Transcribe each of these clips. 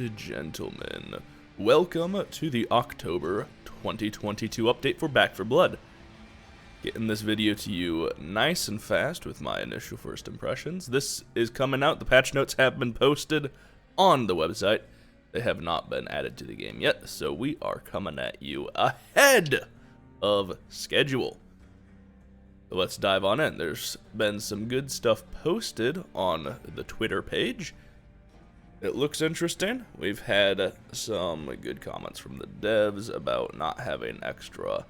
and gentlemen, welcome to the October 2022 update for Back 4 Blood. Getting this video to you nice and fast with my initial first impressions. This is coming out, the patch notes have been posted on the website. They have not been added to the game yet, so we are coming at you ahead of schedule. So let's dive on in. There's been some good stuff posted on the Twitter page. It looks interesting. We've had some good comments from the devs about not having extra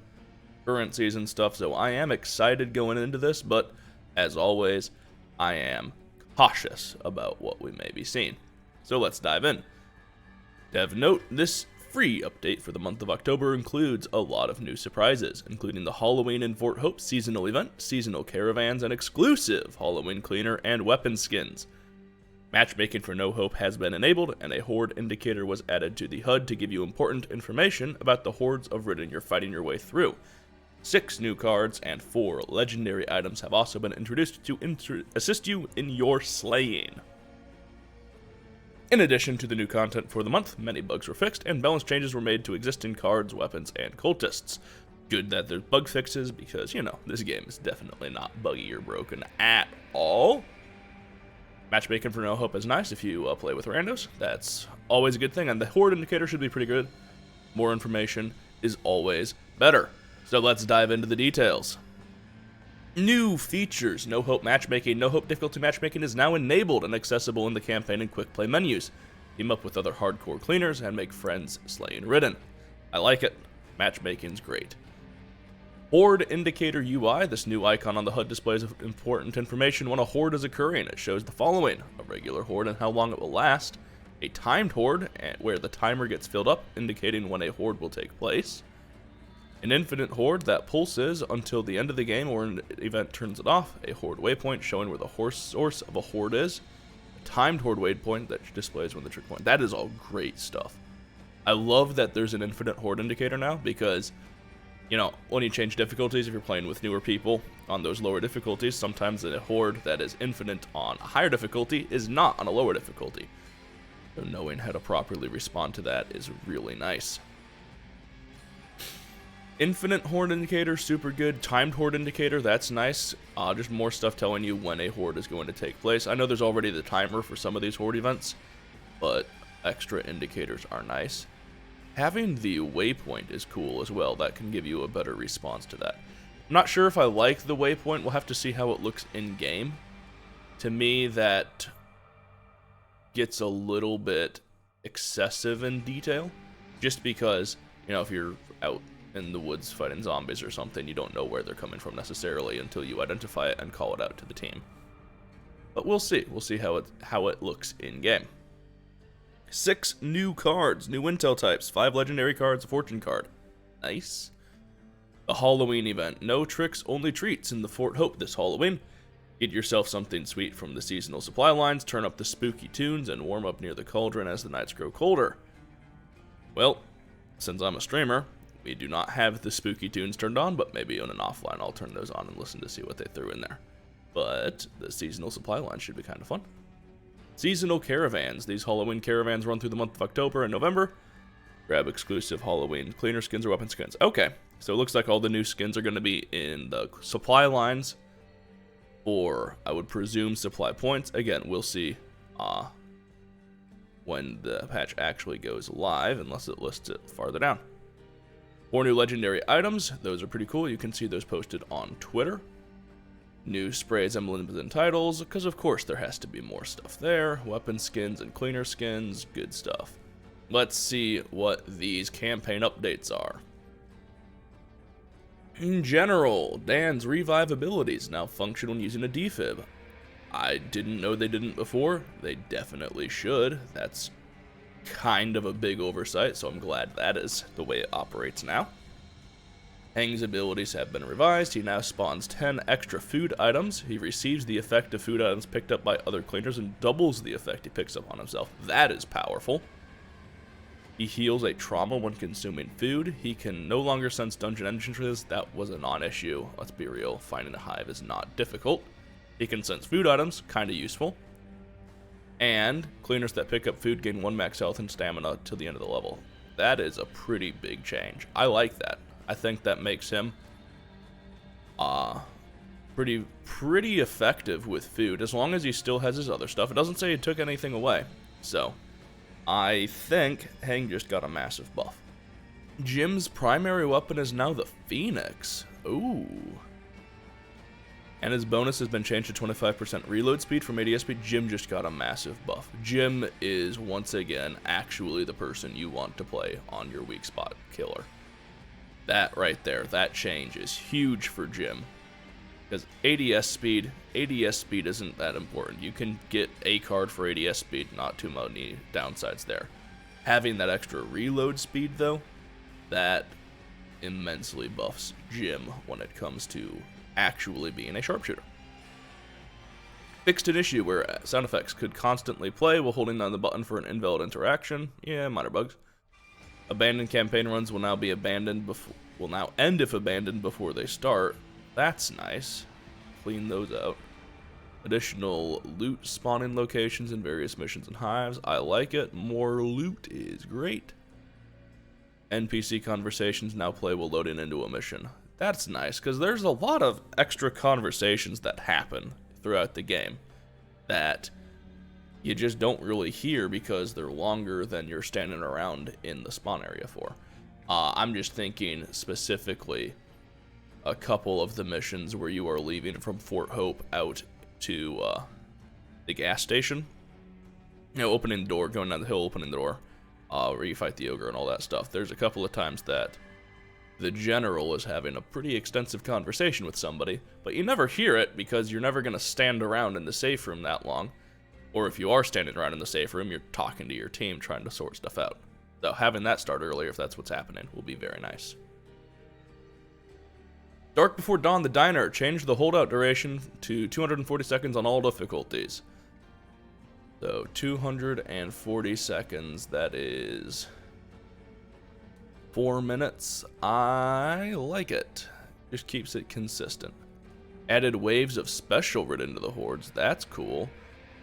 currencies and stuff, so I am excited going into this, but as always, I am cautious about what we may be seeing. So let's dive in. Dev note, this free update for the month of October includes a lot of new surprises, including the Halloween in Fort Hope seasonal event, seasonal caravans, and exclusive Halloween cleaner and weapon skins. Matchmaking for No Hope has been enabled, and a horde indicator was added to the HUD to give you important information about the hordes of Ridden you're fighting your way through. 6 new cards and 4 legendary items have also been introduced to assist you in your slaying. In addition to the new content for the month, many bugs were fixed, and balance changes were made to existing cards, weapons, and cultists. Good that there's bug fixes, because, you know, this game is definitely not buggy or broken at all. Matchmaking for No Hope is nice if you play with randos. That's always a good thing, and the horde indicator should be pretty good. More information is always better. So let's dive into the details. New features. No Hope matchmaking. No Hope difficulty matchmaking is now enabled and accessible in the campaign and quick play menus. Team up with other hardcore cleaners and make friends slaying Ridden. I like it. Matchmaking's great. Horde Indicator UI. This new icon on the HUD displays important information when a horde is occurring. It shows the following: a regular horde and how long it will last, a timed horde where the timer gets filled up, indicating when a horde will take place, an infinite horde that pulses until the end of the game or an event turns it off, a horde waypoint showing where the source of a horde is, a timed horde waypoint that displays when the trick point. That is all great stuff. I love that there's an infinite horde indicator now, because you know, when you change difficulties, if you're playing with newer people on those lower difficulties, sometimes a horde that is infinite on a higher difficulty is not on a lower difficulty. So knowing how to properly respond to that is really nice. Infinite horde indicator, super good. Timed horde indicator, that's nice. Just more stuff telling you when a horde is going to take place. I know there's already the timer for some of these horde events, but extra indicators are nice. Having the waypoint is cool as well. That can give you a better response to that. I'm not sure if I like the waypoint. We'll have to see how it looks in-game. To me, that gets a little bit excessive in detail. Just because, you know, if you're out in the woods fighting zombies or something, you don't know where they're coming from necessarily until you identify it and call it out to the team. But we'll see. We'll see how it looks in-game. 6 new cards, new intel types, 5 legendary cards, a fortune card. Nice. The Halloween event. No tricks, only treats in the Fort Hope this Halloween. Get yourself something sweet from the seasonal supply lines, turn up the spooky tunes, and warm up near the cauldron as the nights grow colder. Well, since I'm a streamer, we do not have the spooky tunes turned on, but maybe on an offline I'll turn those on and listen to see what they threw in there. But the seasonal supply line should be kind of fun. Seasonal caravans. These Halloween caravans run through the month of October and November. Grab exclusive Halloween cleaner skins or weapon skins. Okay, so it looks like all the new skins are going to be in the supply lines, or I would presume supply points. Again, we'll see when the patch actually goes live, unless it lists it farther down. 4 new legendary items. Those are pretty cool. You can see those posted on Twitter. New sprays, emblems, and titles, because of course there has to be more stuff there. Weapon skins and cleaner skins, good stuff. Let's see what these campaign updates are. In general, Dan's revive abilities now function when using a defib. I didn't know they didn't before. They definitely should. That's kind of a big oversight, so I'm glad that is the way it operates now. Hang's abilities have been revised. He now spawns 10 extra food items. He receives the effect of food items picked up by other cleaners and doubles the effect he picks up on himself. That is powerful. He heals a trauma when consuming food. He can no longer sense dungeon entrances. That was a non-issue. Let's be real, finding a hive is not difficult. He can sense food items, kind of useful. And cleaners that pick up food gain 1 max health and stamina till the end of the level. That is a pretty big change. I like that. I think that makes him pretty effective with food, as long as he still has his other stuff. It doesn't say he took anything away. So, I think Hang just got a massive buff. Jim's primary weapon is now the Phoenix. Ooh. And his bonus has been changed to 25% reload speed from ADS speed. Jim just got a massive buff. Jim is, once again, actually the person you want to play on your weak spot killer. That right there, that change is huge for Jim. Because ADS speed isn't that important. You can get a card for ADS speed, not too many downsides there. Having that extra reload speed, though, that immensely buffs Jim when it comes to actually being a sharpshooter. Fixed an issue where sound effects could constantly play while holding down the button for an invalid interaction. Yeah, minor bugs. Abandoned campaign runs will now end if abandoned before they start. That's nice. Clean those out. Additional loot spawning locations in various missions and hives. I like it. More loot is great. NPC conversations now play while loading into a mission. That's nice, because there's a lot of extra conversations that happen throughout the game that you just don't really hear because they're longer than you're standing around in the spawn area for. I'm just thinking specifically a couple of the missions where you are leaving from Fort Hope out to the gas station. You know, opening the door, going down the hill, opening the door, where you fight the ogre and all that stuff. There's a couple of times that the general is having a pretty extensive conversation with somebody, but you never hear it because you're never going to stand around in the safe room that long. Or if you are standing around in the safe room, you're talking to your team trying to sort stuff out. So having that start earlier, if that's what's happening, will be very nice. Dark Before Dawn, the Diner changed the holdout duration to 240 seconds on all difficulties. So 240 seconds, that is 4 minutes. I like it. Just keeps it consistent. Added waves of special writ into the hordes. That's cool.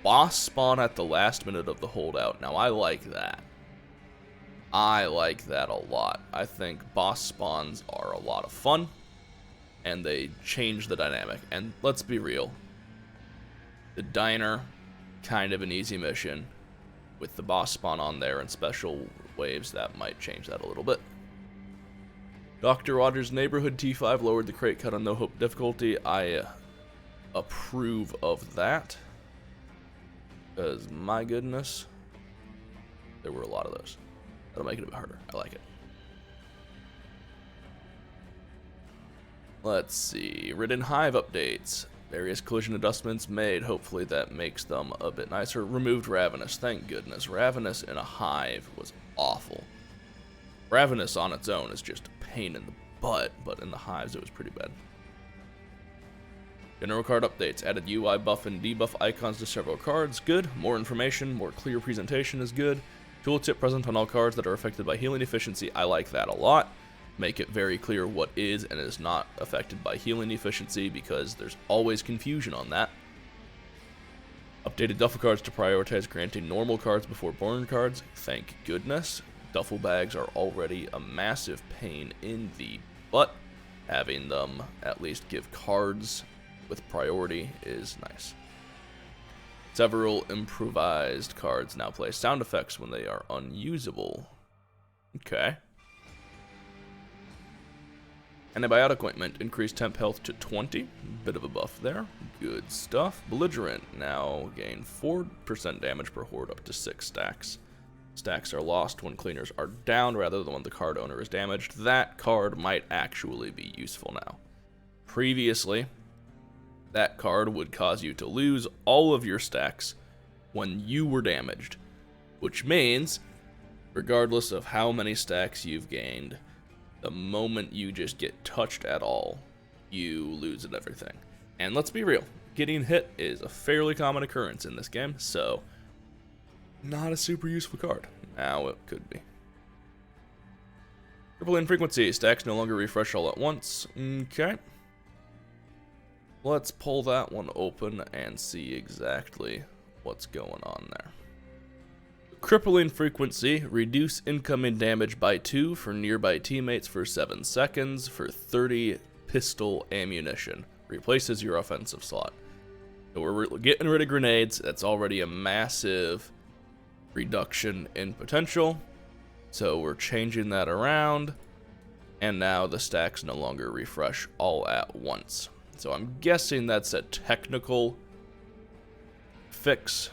Boss spawn at the last minute of the holdout. Now I like that. I like that a lot. I think boss spawns are a lot of fun, and they change the dynamic. And let's be real. The Diner, kind of an easy mission. With the boss spawn on there and special waves, that might change that a little bit. Dr. Rogers' Neighborhood T5 lowered the crate cut on no hope difficulty. I approve of that. Because, my goodness, there were a lot of those. That'll make it a bit harder. I like it. Let's see. Ridden Hive updates. Various collision adjustments made. Hopefully that makes them a bit nicer. Removed Ravenous. Thank goodness. Ravenous in a hive was awful. Ravenous on its own is just a pain in the butt, but in the hives it was pretty bad. General card updates. Added UI buff and debuff icons to several cards. Good. More information, more clear presentation is good. Tooltip present on all cards that are affected by healing efficiency. I like that a lot. Make it very clear what is and is not affected by healing efficiency, because there's always confusion on that. Updated duffel cards to prioritize granting normal cards before burn cards. Thank goodness. Duffel bags are already a massive pain in the butt. Having them at least give cards with priority is nice. Several improvised cards now play sound effects when they are unusable. Okay. Antibiotic Ointment, increased temp health to 20. Bit of a buff there. Good stuff. Belligerent, now gain 4% damage per horde up to 6 stacks. Stacks are lost when cleaners are down rather than when the card owner is damaged. That card might actually be useful now. Previously, that card would cause you to lose all of your stacks when you were damaged, which means, regardless of how many stacks you've gained, the moment you just get touched at all, you lose everything. And let's be real, getting hit is a fairly common occurrence in this game, so not a super useful card. Now it could be. Triple infrequency, stacks no longer refresh all at once. Okay. Let's pull that one open and see exactly what's going on there. Crippling frequency, reduce incoming damage by 2 for nearby teammates for 7 seconds for 30 pistol ammunition. Replaces your offensive slot. So we're getting rid of grenades. That's already a massive reduction in potential. So we're changing that around. And now the stacks no longer refresh all at once. So I'm guessing that's a technical fix.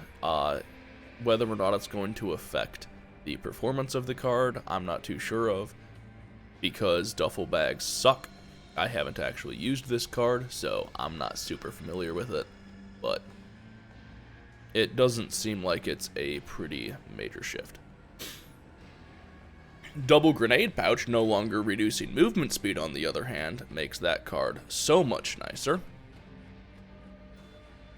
Whether or not it's going to affect the performance of the card, I'm not too sure of, because duffel bags suck. I haven't actually used this card, so I'm not super familiar with it, but it doesn't seem like it's a pretty major shift. Double grenade pouch, no longer reducing movement speed, on the other hand, makes that card so much nicer.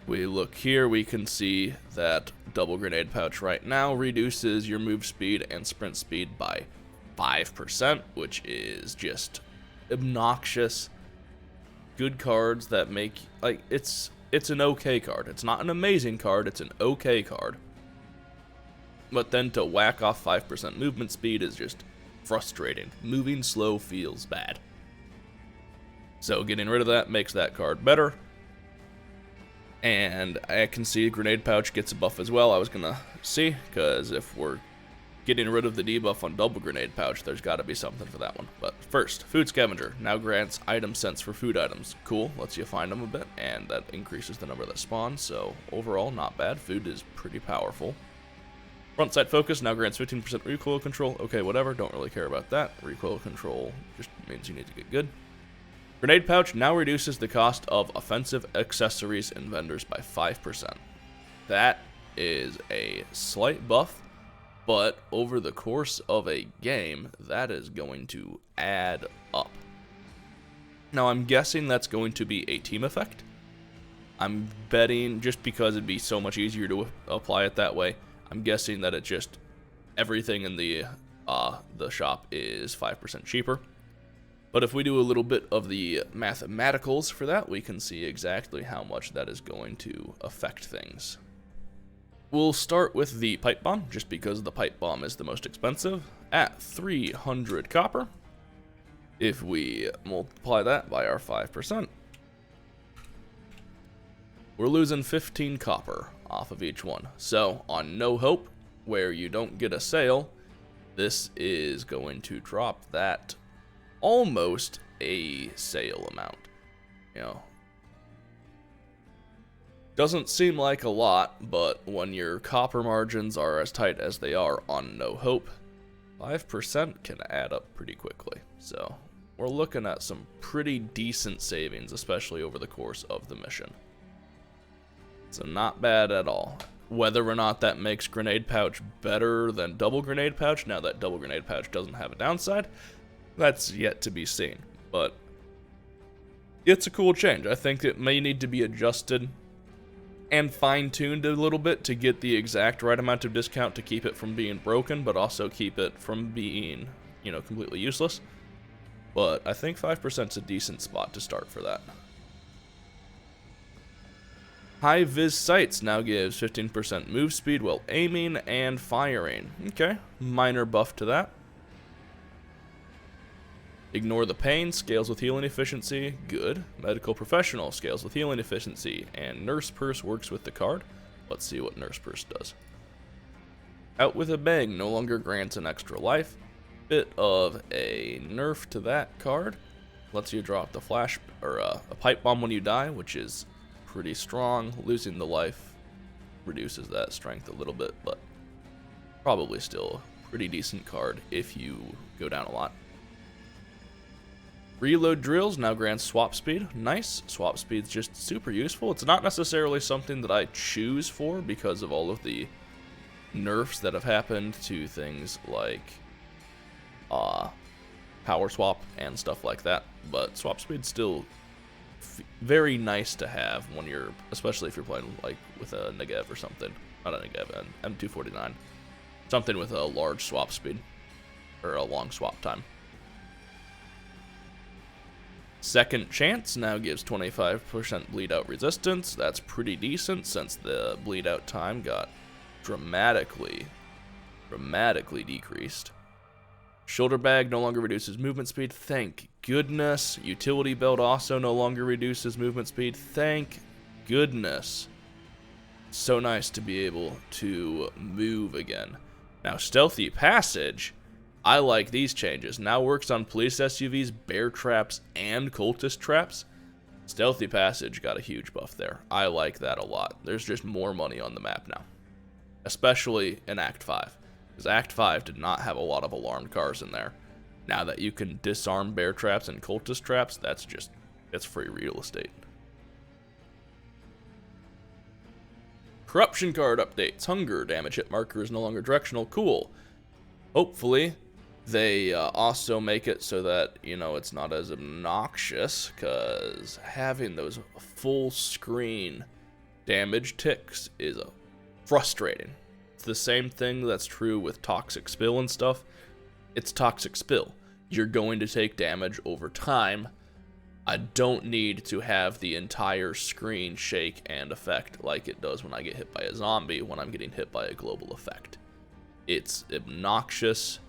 We look here, we can see that double grenade pouch right now reduces your move speed and sprint speed by 5%, which is just obnoxious. Good cards that make, like, it's an okay card. It's not an amazing card, it's an okay card. But then to whack off 5% movement speed is just frustrating. Moving slow feels bad. So getting rid of that makes that card better. And I can see Grenade Pouch gets a buff as well. I was going to see, because if we're getting rid of the debuff on Double Grenade Pouch, there's got to be something for that one. But first, Food Scavenger now grants item sense for food items. Cool, lets you find them a bit, and that increases the number that spawn, so overall, not bad. Food is pretty powerful. Front Sight Focus now grants 15% recoil control. Okay, whatever, don't really care about that. Recoil control just means you need to get good. Grenade Pouch now reduces the cost of offensive accessories and vendors by 5%. That is a slight buff, but over the course of a game, that is going to add up. Now, I'm guessing that's going to be a team effect. I'm betting, just because it'd be so much easier to apply it that way, I'm guessing that it just, everything in the shop is 5% cheaper. But if we do a little bit of the mathematicals for that, we can see exactly how much that is going to affect things. We'll start with the Pipe Bomb, just because the Pipe Bomb is the most expensive, at 300 copper. If we multiply that by our 5%, we're losing 15 copper off of each one. So on No Hope, where you don't get a sale, this is going to drop that almost a sale amount. You know, doesn't seem like a lot, but when your copper margins are as tight as they are on No Hope, 5% can add up pretty quickly. So we're looking at some pretty decent savings, especially over the course of the mission. So not bad at all. Whether or not that makes Grenade Pouch better than Double Grenade Pouch, now that Double Grenade Pouch doesn't have a downside, that's yet to be seen. But it's a cool change. I think it may need to be adjusted and fine-tuned a little bit to get the exact right amount of discount to keep it from being broken, but also keep it from being, you know, completely useless. But I think 5% is a decent spot to start for that. High Vis Sights now gives 15% move speed while aiming and firing. Okay, minor buff to that. Ignore the Pain scales with healing efficiency. Good. Medical Professional scales with healing efficiency. And Nurse Purse works with the card. Let's see what Nurse Purse does. Out with a Bang no longer grants an extra life. Bit of a nerf to that card. Lets you drop the flash or a Pipe Bomb when you die, which is pretty strong. Losing the life reduces that strength a little bit, but probably still a pretty decent card if you go down a lot. Reload Drills now grants swap speed. Nice. Swap speed's just super useful. It's not necessarily something that I choose for because of all of the nerfs that have happened to things like power swap and stuff like that, but swap speed's still very nice to have when you're, especially if you're playing like with a Negev or something. Not a Negev, an M249. Something with a large swap speed or a long swap time. Second Chance now gives 25% bleed out resistance. That's pretty decent since the bleed out time got dramatically decreased. Shoulder Bag no longer reduces movement speed. Thank goodness. Utility Belt also no longer reduces movement speed. Thank goodness. So nice to be able to move again. Now, Stealthy Passage, I like these changes. Now works on police SUVs, bear traps, and cultist traps. Stealthy Passage got a huge buff there. I like that a lot. There's just more money on the map now, especially in Act 5. Because Act 5 did not have a lot of alarmed cars in there. Now that you can disarm bear traps and cultist traps, it's free real estate. Corruption card updates. Hunger. Damage hit marker is no longer directional. Cool. Hopefully, they also make it so that, it's not as obnoxious, because having those full screen damage ticks is frustrating. It's the same thing that's true with Toxic Spill and stuff. It's Toxic Spill. You're going to take damage over time. I don't need to have the entire screen shake and affect like it does when I get hit by a zombie when I'm getting hit by a global effect. It's obnoxious,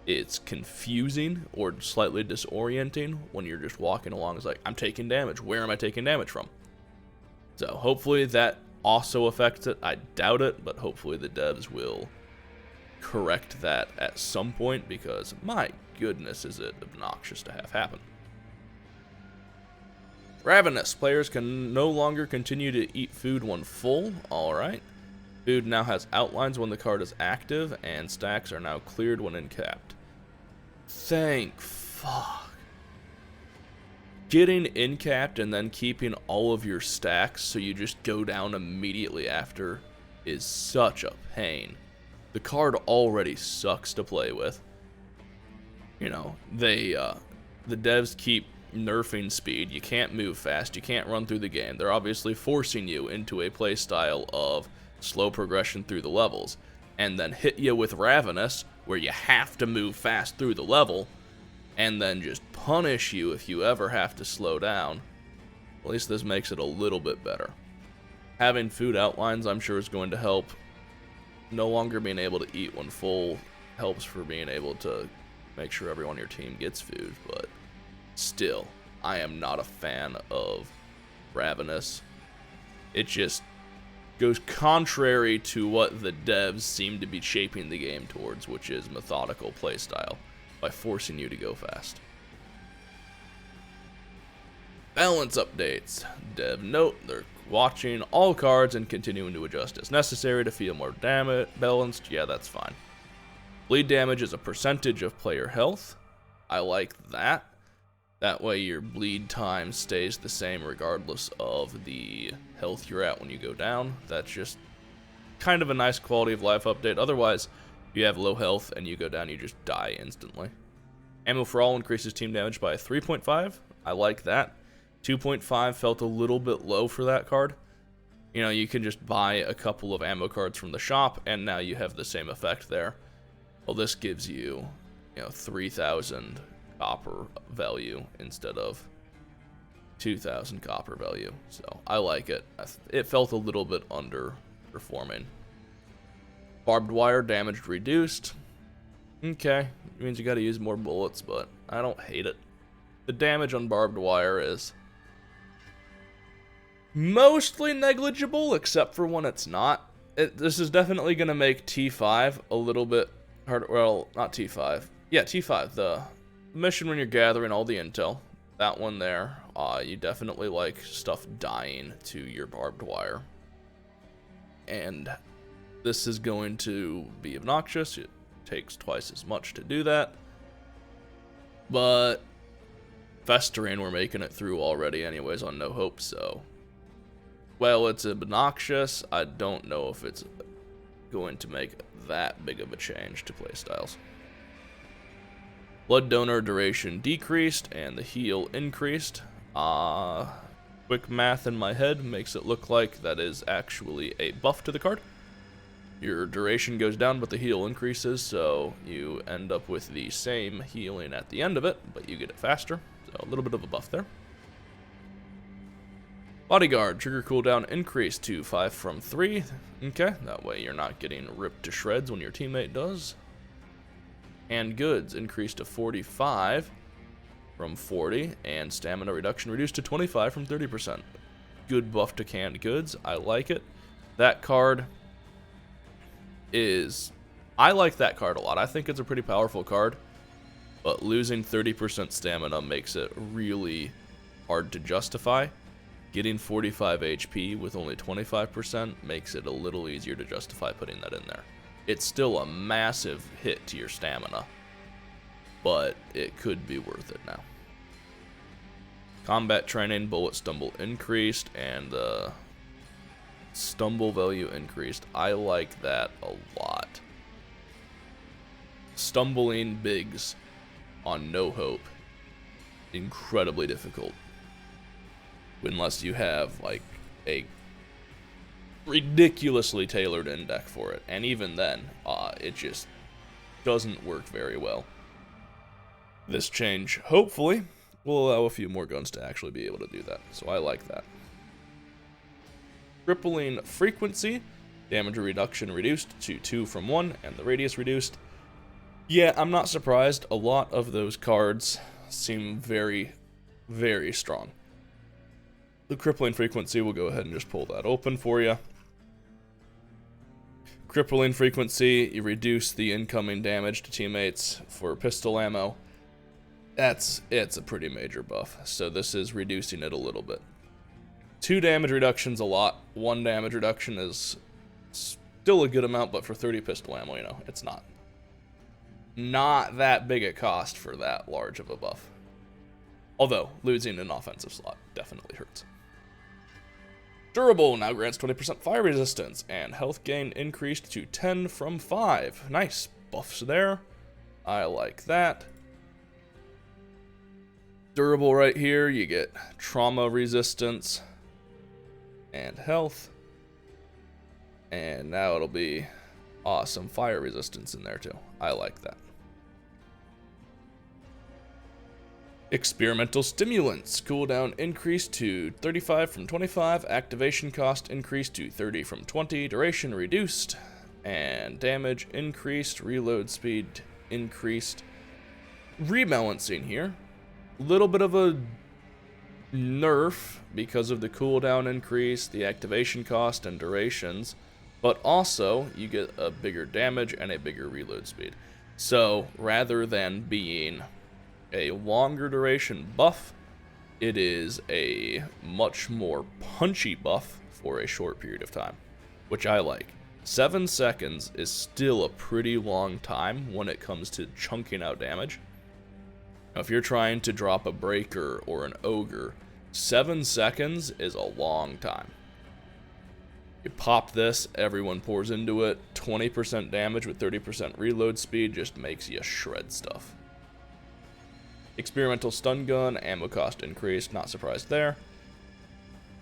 it's confusing or slightly disorienting when you're just walking along. It's like, I'm taking damage. Where am I taking damage from? So hopefully that also affects it. I doubt it, but hopefully the devs will correct that at some point, because my goodness is it obnoxious to have happen. Ravenous. Players can no longer continue to eat food when full. Alright. Food now has outlines when the card is active, and stacks are now cleared when encapped. Thank fuck. Getting encapped and then keeping all of your stacks so you just go down immediately after is such a pain. The card already sucks to play with. The devs keep nerfing speed. You can't move fast. You can't run through the game. They're obviously forcing you into a playstyle of slow progression through the levels, and then hit you with Ravenous, where you have to move fast through the level, and then just punish you if you ever have to slow down. At least this makes it a little bit better. Having food outlines, I'm sure, is going to help. No longer being able to eat when full helps for being able to make sure everyone on your team gets food, but still, I am not a fan of Ravenous. It just goes contrary to what the devs seem to be shaping the game towards, which is methodical playstyle, by forcing you to go fast. Balance updates. Dev note, they're watching all cards and continuing to adjust as necessary to feel more balanced. Yeah, that's fine. Bleed damage is a percentage of player health. I like that. That way your bleed time stays the same regardless of the health you're at when you go down. That's just kind of a nice quality of life update. Otherwise, if you have low health and you go down, you just die instantly. Ammo for all increases team damage by 3.5. I like that. 2.5 felt a little bit low for that card. You can just buy a couple of ammo cards from the shop, and now you have the same effect there. Well, this gives you, 3,000 copper value instead of 2,000 copper value. So I like it. It felt a little bit underperforming. Barbed wire damage reduced. Okay, it means you gotta use more bullets, but I don't hate it. The damage on barbed wire is mostly negligible, except for when it's not. This is definitely gonna make T5 a little bit harder. Well, not T5. Yeah, T5, the mission when you're gathering all the intel. That one there, you definitely like stuff dying to your barbed wire. And this is going to be obnoxious. It takes twice as much to do that. But Festering, we're making it through already anyways on no hope, so well, it's obnoxious. I don't know if it's going to make that big of a change to playstyles. Blood donor duration decreased and the heal increased. Quick math in my head makes it look like that is actually a buff to the card. Your duration goes down, but the heal increases, so you end up with the same healing at the end of it, but you get it faster. So a little bit of a buff there. Bodyguard, trigger cooldown increased to 5 from 3. Okay, that way you're not getting ripped to shreds when your teammate does. And goods increased to 45 from 40, and stamina reduction reduced to 25 from 30%. Good buff to canned goods, I like it. That card is... I like that card a lot. I think it's a pretty powerful card, but losing 30% stamina makes it really hard to justify. Getting 45 HP with only 25% makes it a little easier to justify putting that in there. It's still a massive hit to your stamina, but it could be worth it now. Combat training, bullet stumble increased, and stumble value increased. I like that a lot. Stumbling bigs on no hope, incredibly difficult. Unless you have like a ridiculously tailored in deck for it, and even then, it just doesn't work very well. This change, hopefully, will allow a few more guns to actually be able to do that, so I like that. Crippling frequency, damage reduction reduced to 2 from 1, and the radius reduced. Yeah, I'm not surprised. A lot of those cards seem very, very strong. The crippling frequency, we'll go ahead and just pull that open for you. Crippling frequency, you reduce the incoming damage to teammates for pistol ammo. It's a pretty major buff, so this is reducing it a little bit. 2 damage reduction's a lot. 1 damage reduction is still a good amount, but for 30 pistol ammo, you know, it's not that big a cost for that large of a buff. Although, losing an offensive slot definitely hurts. Durable now grants 20% fire resistance, and health gain increased to 10 from 5. Nice buffs there. I like that. Durable right here, you get trauma resistance and health. And now it'll be awesome fire resistance in there too. I like that. Experimental stimulants, cooldown increased to 35 from 25, activation cost increased to 30 from 20, duration reduced, and damage increased, reload speed increased. Rebalancing here, little bit of a nerf because of the cooldown increase, the activation cost, and durations, but also you get a bigger damage and a bigger reload speed. So rather than being a longer duration buff, it is a much more punchy buff for a short period of time, which I like. 7 seconds is still a pretty long time when it comes to chunking out damage. Now, if you're trying to drop a breaker or an ogre, 7 seconds is a long time. You pop this, everyone pours into it, 20% damage with 30% reload speed just makes you shred stuff. Experimental stun gun, ammo cost increased, not surprised there.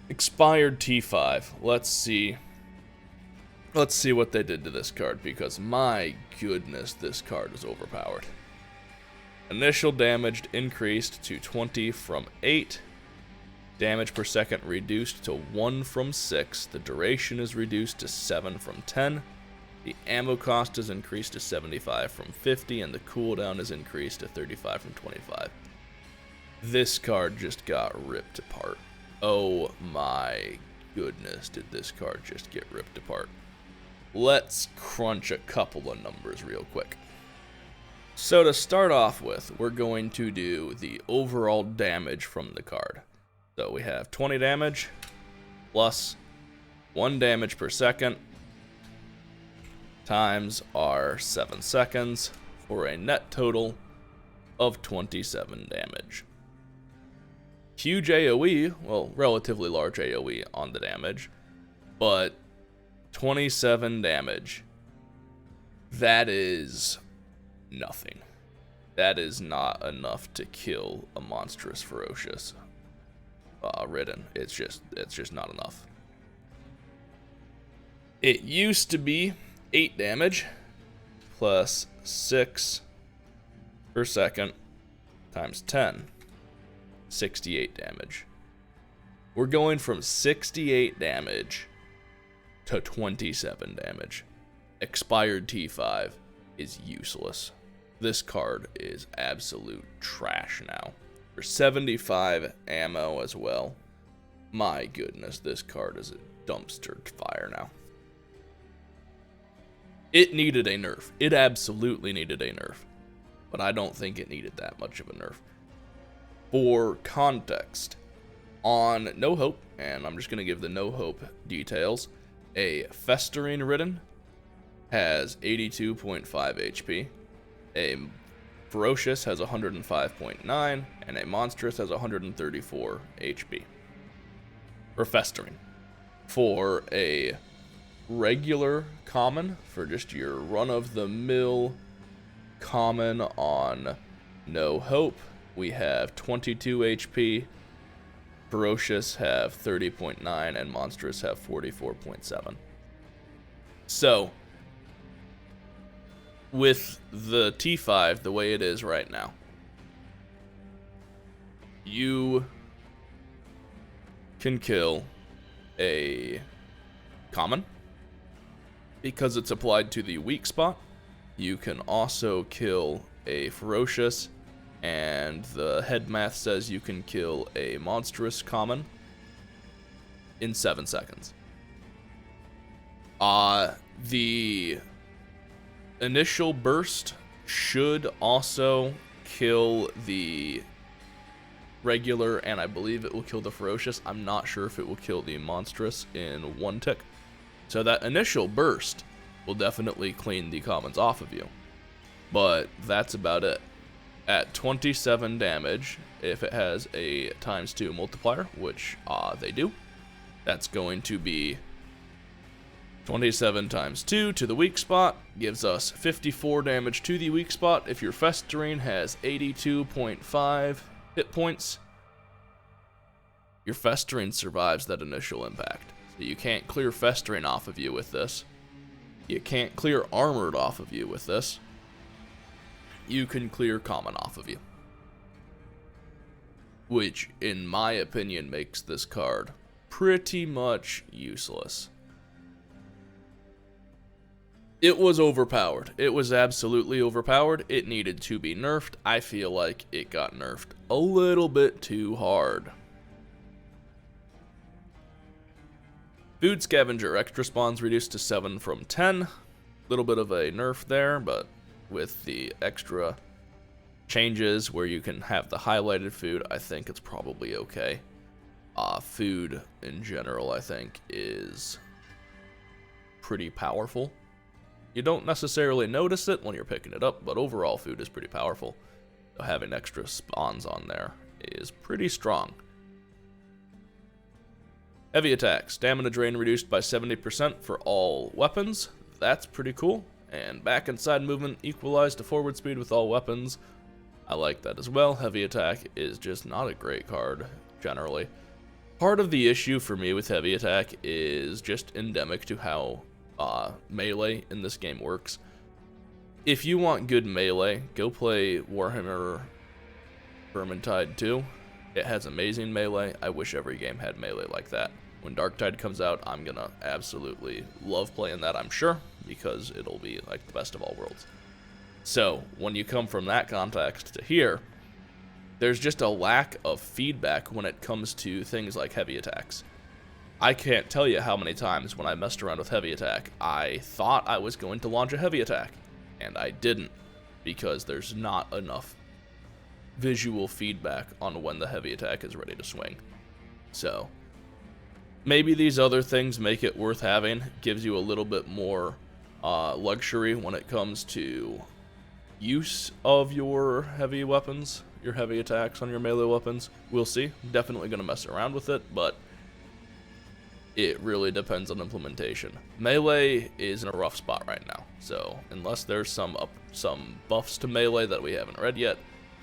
Expired T5. Let's see what they did to this card, because my goodness, this card is overpowered. Initial damage increased to 20 from 8. Damage per second reduced to 1 from 6. The duration is reduced to 7 from 10. The ammo cost is increased to 75 from 50, and the cooldown is increased to 35 from 25. This card just got ripped apart. Oh my goodness, did this card just get ripped apart. Let's crunch a couple of numbers real quick. So to start off with, we're going to do the overall damage from the card. So we have 20 damage plus 1 damage per second times our 7 seconds for a net total of 27 damage. Huge AoE, well, relatively large AoE on the damage, but 27 damage. That is nothing. That is not enough to kill a monstrous ferocious Ridden. It's just not enough. It used to be 8 damage plus 6 per second times 10. 68 damage. We're going from 68 damage to 27 damage. Expired T5 is useless. This card is absolute trash now. For 75 ammo as well. My goodness, this card is a dumpster fire now. It needed a nerf. It absolutely needed a nerf. But I don't think it needed that much of a nerf. For context, on No Hope, and I'm just going to give the No Hope details, a Festering Ridden has 82.5 HP, a Ferocious has 105.9, and a Monstrous has 134 HP. For Festering. For a regular common, for just your run-of-the-mill common on No Hope, we have 22 HP, Ferocious have 30.9, and Monstrous have 44.7. So, with the T5 the way it is right now, you can kill a common because it's applied to the weak spot. You can also kill a Ferocious, and the head math says you can kill a Monstrous common in 7 seconds. The initial burst should also kill the regular, and I believe it will kill the Ferocious. I'm not sure if it will kill the Monstrous in 1 tick. So that initial burst will definitely clean the commons off of you. But that's about it. At 27 damage, if it has a ×2 multiplier, which they do, that's going to be 27 times 2 to the weak spot, gives us 54 damage to the weak spot. If your Festering has 82.5 hit points, your Festering survives that initial impact. So you can't clear Festering off of you with this. You can't clear Armored off of you with this. You can clear Common off of you. Which, in my opinion, makes this card pretty much useless. It was overpowered. It was absolutely overpowered. It needed to be nerfed. I feel like it got nerfed a little bit too hard. Food Scavenger extra spawns reduced to 7 from 10. Little bit of a nerf there, but with the extra changes where you can have the highlighted food, I think it's probably okay. Food in general, I think, is pretty powerful. You don't necessarily notice it when you're picking it up, but overall food is pretty powerful. So having extra spawns on there is pretty strong. Heavy attack, stamina drain reduced by 70% for all weapons. That's pretty cool. And back and side movement equalized to forward speed with all weapons. I like that as well. Heavy attack is just not a great card, generally. Part of the issue for me with heavy attack is just endemic to how melee in this game works. If you want good melee, go play Warhammer Vermintide 2. It has amazing melee. I wish every game had melee like that. When Darktide comes out, I'm gonna absolutely love playing that, I'm sure, because it'll be like the best of all worlds. So, when you come from that context to here, there's just a lack of feedback when it comes to things like heavy attacks. I can't tell you how many times when I messed around with heavy attack, I thought I was going to launch a heavy attack, and I didn't, because there's not enough visual feedback on when the heavy attack is ready to swing. So, maybe these other things make it worth having, gives you a little bit more luxury when it comes to use of your heavy weapons, your heavy attacks on your melee weapons. We'll see. Definitely going to mess around with it, but it really depends on implementation. Melee is in a rough spot right now, so unless there's some buffs to melee that we haven't read yet,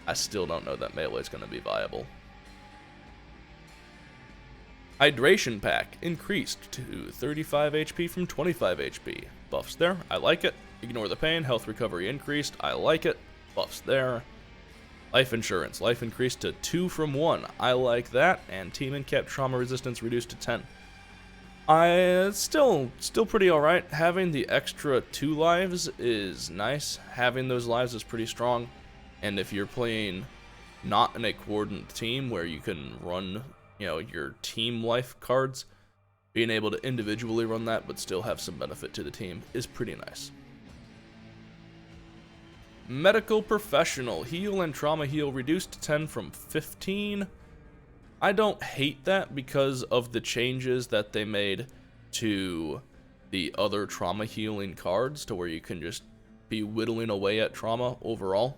I still don't know that melee is going to be viable. Hydration Pack increased to 35 HP from 25 HP. Buffs there, I like it. Ignore the pain, health recovery increased, I like it. Buffs there. Life insurance. Life increased to 2 from 1. I like that. And team and cap trauma resistance reduced to 10. It's still pretty alright. Having the extra 2 lives is nice. Having those lives is pretty strong. And if you're playing not in a coordinated team where you can run, your team life cards, being able to individually run that but still have some benefit to the team is pretty nice. Medical professional. Heal and trauma heal reduced to 10 from 15. I don't hate that because of the changes that they made to the other trauma healing cards to where you can just be whittling away at trauma overall.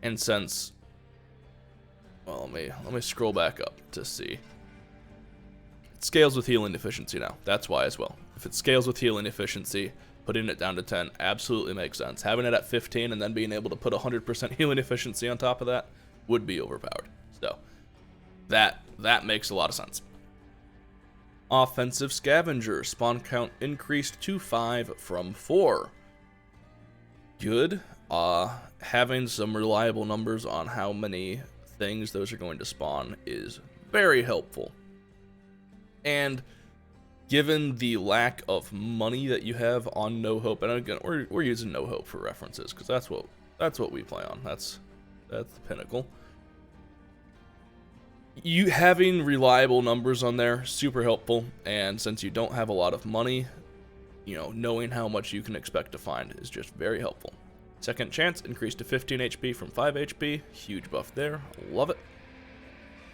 And since, well, let me scroll back up to see. It scales with healing efficiency now. That's why as well. If it scales with healing efficiency, putting it down to 10 absolutely makes sense. Having it at 15 and then being able to put 100% healing efficiency on top of that would be overpowered. So that makes a lot of sense. Offensive scavenger. Spawn count increased to 5 from 4. Good. Having some reliable numbers on how many things those are going to spawn is very helpful. And given the lack of money that you have on No Hope, and again, we're using No Hope for references because that's what we play on. That's the pinnacle. You having reliable numbers on there, super helpful. And since you don't have a lot of money, knowing how much you can expect to find is just very helpful. Second chance increased to 15 HP from 5 HP. Huge buff there. Love it.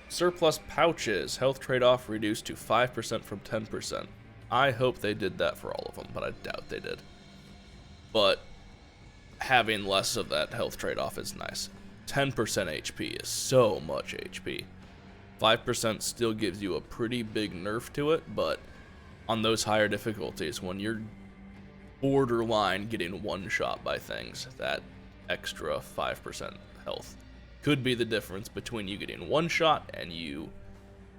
Surplus pouches. Health trade-off reduced to 5% from 10%. I hope they did that for all of them, but I doubt they did. But having less of that health trade-off is nice. 10% HP is so much HP. 5% still gives you a pretty big nerf to it, but on those higher difficulties, when you're borderline getting one-shot by things, that extra 5% health could be the difference between you getting one shot and you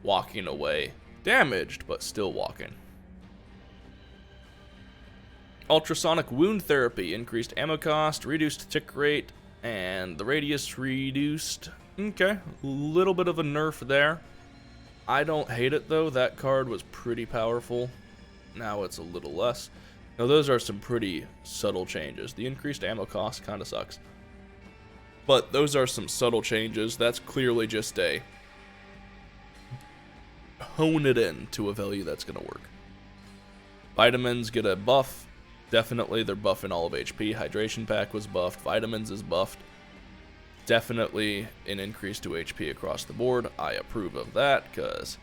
walking away damaged, but still walking. Ultrasonic wound therapy. Increased ammo cost, reduced tick rate, and the radius reduced. Okay, a little bit of a nerf there. I don't hate it though. That card was pretty powerful. Now it's a little less. Now those are some pretty subtle changes. The increased ammo cost kind of sucks. But those are some subtle changes. That's clearly just a hone it in to a value that's going to work. Vitamins get a buff. Definitely, they're buffing all of HP. Hydration pack was buffed. Vitamins is buffed. Definitely an increase to HP across the board. I approve of that because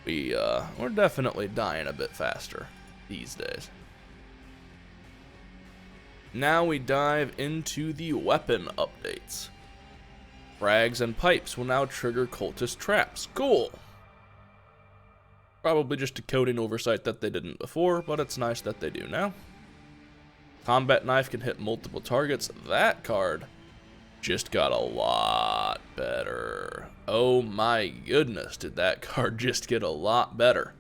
we're definitely dying a bit faster these days. Now we dive into the weapon updates. Frags and pipes will now trigger cultist traps. Cool. Probably just a coding oversight that they didn't before, but it's nice that they do now. Combat knife can hit multiple targets. That card just got a lot better. Oh my goodness, did that card just get a lot better.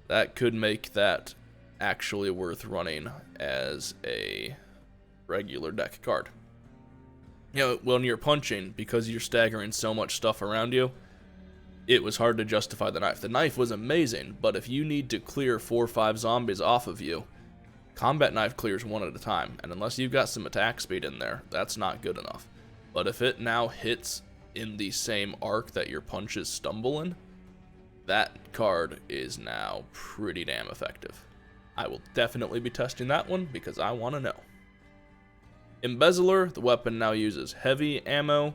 That could make that actually worth running as a regular deck card. When you're punching, because you're staggering so much stuff around you, it was hard to justify the knife. The knife was amazing, but if you need to clear 4 or 5 zombies off of you, combat knife clears one at a time, and unless you've got some attack speed in there, that's not good enough. But if it now hits in the same arc that your punches stumble in, that card is now pretty damn effective. I will definitely be testing that one because I want to know. Embezzler, the weapon now uses heavy ammo.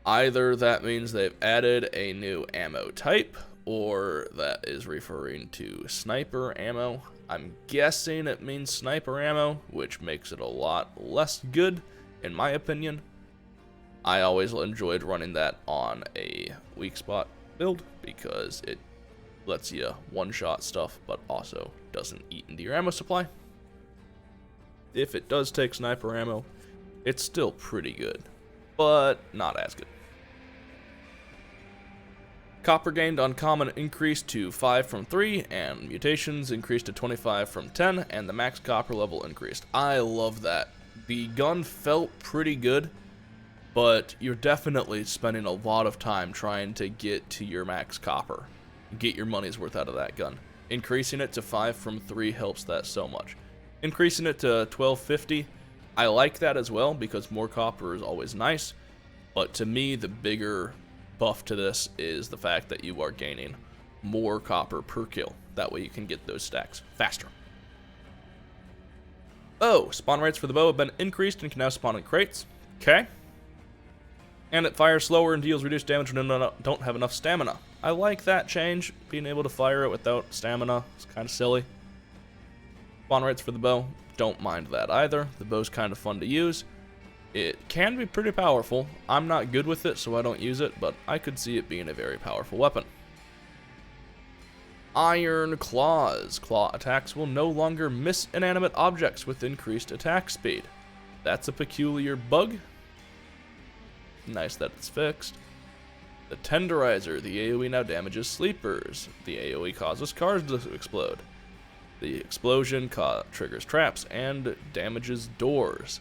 Either that means they've added a new ammo type, or that is referring to sniper ammo. I'm guessing it means sniper ammo, which makes it a lot less good, in my opinion. I always enjoyed running that on a weak spot build because it lets you one-shot stuff, but also doesn't eat into your ammo supply. If it does take sniper ammo, it's still pretty good, but not as good. Copper gained uncommon increased to 5 from 3, and mutations increased to 25 from 10, and the max copper level increased. I love that. The gun felt pretty good, but you're definitely spending a lot of time trying to get to your max copper. Get your money's worth out of that gun. Increasing it to 5 from 3 helps that so much. Increasing it to 1250, I like that as well because more copper is always nice, but to me the bigger buff to this is the fact that you are gaining more copper per kill. That way you can get those stacks faster. Oh, spawn rates for the bow have been increased and can now spawn in crates. Okay. And it fires slower and deals reduced damage when you don't have enough stamina. I like that change. Being able to fire it without stamina is kind of silly. Spawn rates for the bow, don't mind that either. The bow's kind of fun to use. It can be pretty powerful. I'm not good with it, so I don't use it, but I could see it being a very powerful weapon. Iron Claws. Claw attacks will no longer miss inanimate objects with increased attack speed. That's a peculiar bug. Nice that it's fixed. The Tenderizer. The AoE now damages sleepers. The AoE causes cars to explode. The explosion triggers traps and damages doors.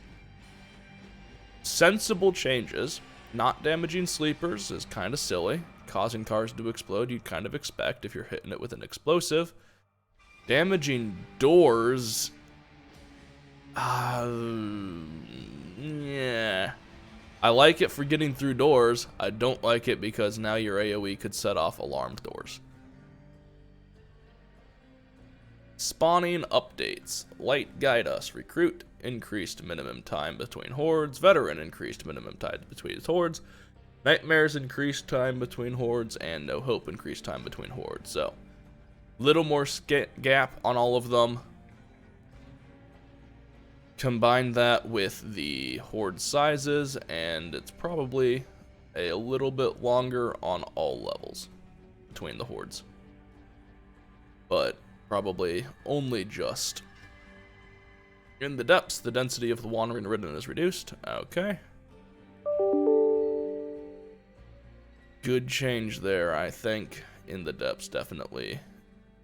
Sensible changes. Not damaging sleepers is kind of silly. Causing cars to explode you'd kind of expect if you're hitting it with an explosive. Damaging doors, yeah. I like it for getting through doors. I don't like it because now your AoE could set off alarmed doors. Spawning updates. Light Guide Us. Recruit. Increased minimum time between hordes. Veteran. Increased minimum time between hordes. Nightmares increased time between hordes, and No Hope increased time between hordes. So, little more gap on all of them. Combine that with the horde sizes, and it's probably a little bit longer on all levels between the hordes. But probably only just. In the depths, the density of the wandering ridden is reduced. Okay. Good change there, I think. In the depths definitely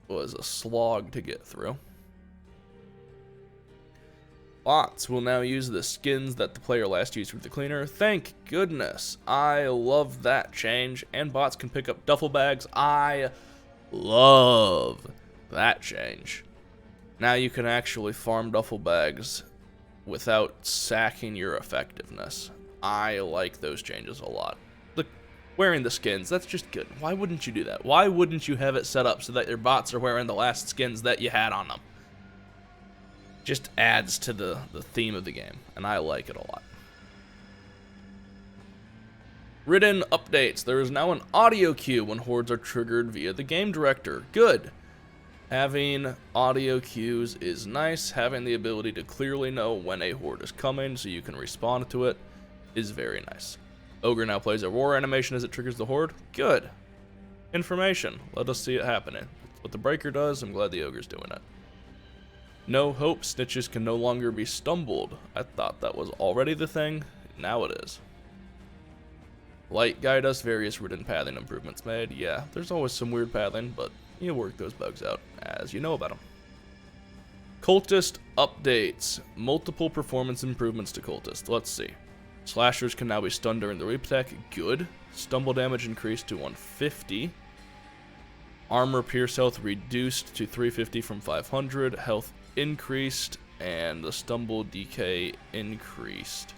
was a slog to get through. Bots will now use the skins that the player last used with the cleaner. Thank goodness. I love that change. And bots can pick up duffel bags. I love that change. Now you can actually farm duffel bags without sacking your effectiveness. I like those changes a lot. Wearing the skins, that's just good. Why wouldn't you do that? Why wouldn't you have it set up so that your bots are wearing the last skins that you had on them? Just adds to the theme of the game, and I like it a lot. Ridden updates. There is now an audio cue when hordes are triggered via the game director. Good. Having audio cues is nice. Having the ability to clearly know when a horde is coming so you can respond to it is very nice. Ogre now plays a roar animation as it triggers the horde. Good. Information. Let us see it happening. That's what the breaker does. I'm glad the ogre's doing it. No Hope. Snitches can no longer be stumbled. I thought that was already the thing. Now it is. Light Guide Us. Various ridden pathing improvements made. Yeah, there's always some weird pathing, but you work those bugs out as you know about them. Cultist updates. Multiple performance improvements to Cultist. Let's see. Slashers can now be stunned during the reap attack. Good. Stumble damage increased to 150. Armor pierce health reduced to 350 from 500. Health increased. And the stumble decay increased.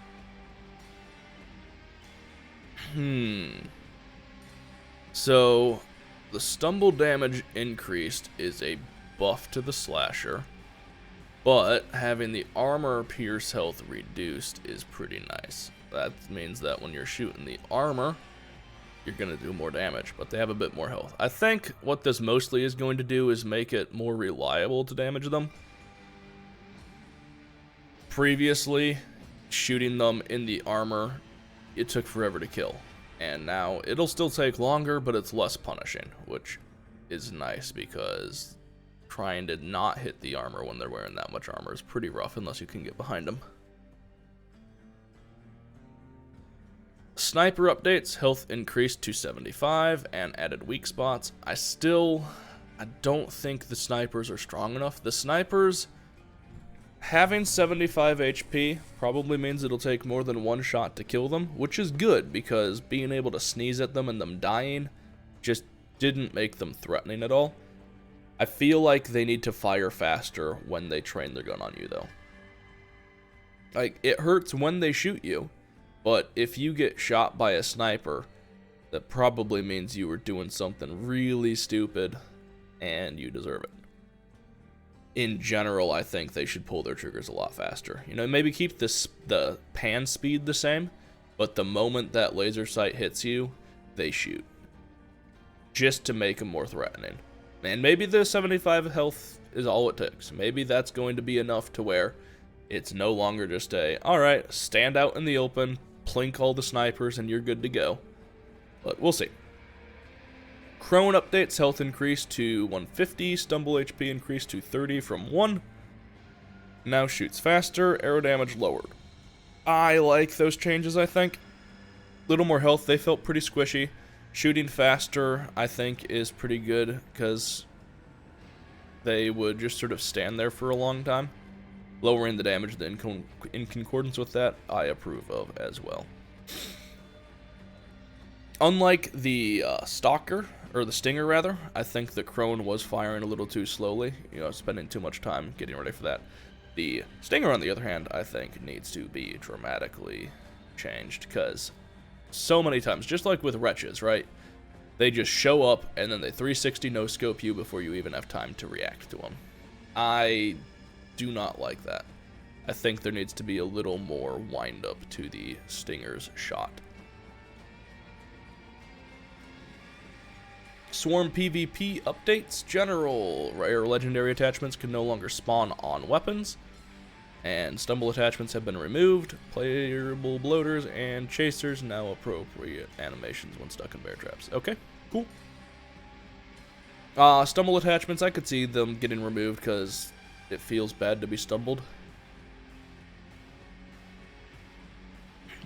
So, the stumble damage increased is a buff to the slasher. But having the armor pierce health reduced is pretty nice. That means that when you're shooting the armor, you're going to do more damage, but they have a bit more health. I think what this mostly is going to do is make it more reliable to damage them. Previously, shooting them in the armor, it took forever to kill. And now it'll still take longer, but it's less punishing, which is nice because trying to not hit the armor when they're wearing that much armor is pretty rough unless you can get behind them. Sniper updates. Health increased to 75 and added weak spots. I don't think the snipers are strong enough. The snipers Having 75 HP probably means it'll take more than one shot to kill them, which is good because being able to sneeze at them and them dying just didn't make them threatening at all. I feel like they need to fire faster when they train their gun on you, though. Like, it hurts when they shoot you, but if you get shot by a sniper, that probably means you were doing something really stupid, and you deserve it. In general, I think they should pull their triggers a lot faster. You know, maybe keep the pan speed the same, but the moment that laser sight hits you, they shoot. Just to make them more threatening. And maybe the 75 health is all it takes. Maybe that's going to be enough to where it's no longer just alright, stand out in the open, plink all the snipers, and you're good to go. But we'll see. Crone updates, health increased to 150, stumble HP increased to 30 from 1. Now shoots faster, arrow damage lowered. I like those changes, I think. Little more health, they felt pretty squishy. Shooting faster, I think, is pretty good because they would just sort of stand there for a long time. Lowering the damage in concordance with that, I approve of as well. Unlike the Stalker, or the Stinger rather, I think the Crone was firing a little too slowly, you know, spending too much time getting ready for that. The Stinger, on the other hand, I think needs to be dramatically changed, because so many times, just like with Wretches, right? They just show up, and then they 360 no-scope you before you even have time to react to them. I do not like that. I think there needs to be a little more wind-up to the Stinger's shot. Swarm PvP updates. General rare legendary attachments can no longer spawn on weapons. And stumble attachments have been removed. Playable bloaters and chasers now appropriate animations when stuck in bear traps. Okay, cool. Stumble attachments, I could see them getting removed because it feels bad to be stumbled.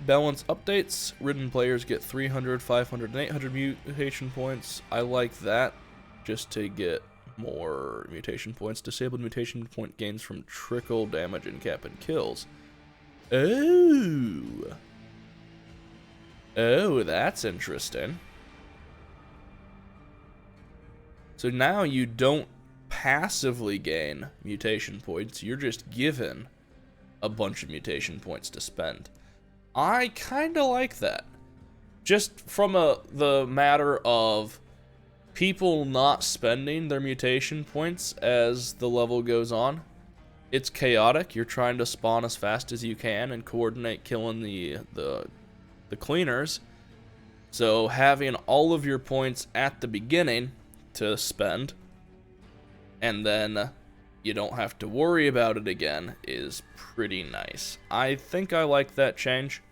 Balance updates. Ridden players get 300, 500, and 800 mutation points. I like that just to get more mutation points. Disabled mutation point gains from trickle damage and cap and kills. Oh, that's interesting. So now you don't passively gain mutation points, you're just given a bunch of mutation points to spend. I kinda like that. Just from the matter of people not spending their mutation points as the level goes on. It's chaotic. You're trying to spawn as fast as you can and coordinate killing the cleaners. So having all of your points at the beginning to spend, and then you don't have to worry about it again, is pretty nice. I think I like that change,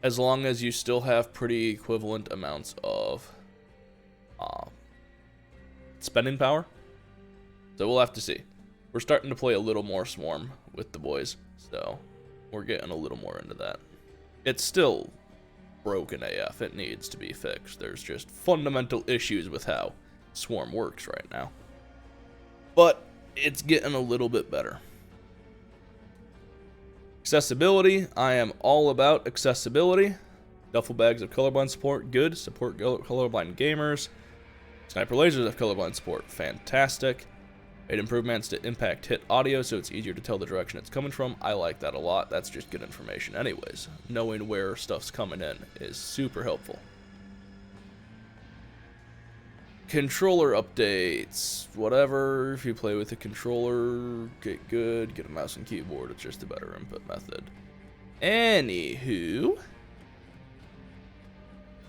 as long as you still have pretty equivalent amounts of spending power. So we'll have to see. We're starting to play a little more Swarm with the boys, so we're getting a little more into that. It's still broken AF. It needs to be fixed. There's just fundamental issues with how Swarm works right now. But it's getting a little bit better. Accessibility. I am all about accessibility. Duffel bags of colorblind support, good. Support colorblind gamers. Sniper lasers have colorblind support, fantastic. Made improvements to impact hit audio so it's easier to tell the direction it's coming from. I like that a lot. That's just good information anyways. Knowing where stuff's coming in is super helpful. Controller updates. Whatever. If you play with a controller, get good. Get a mouse and keyboard. It's just a better input method. Anywho.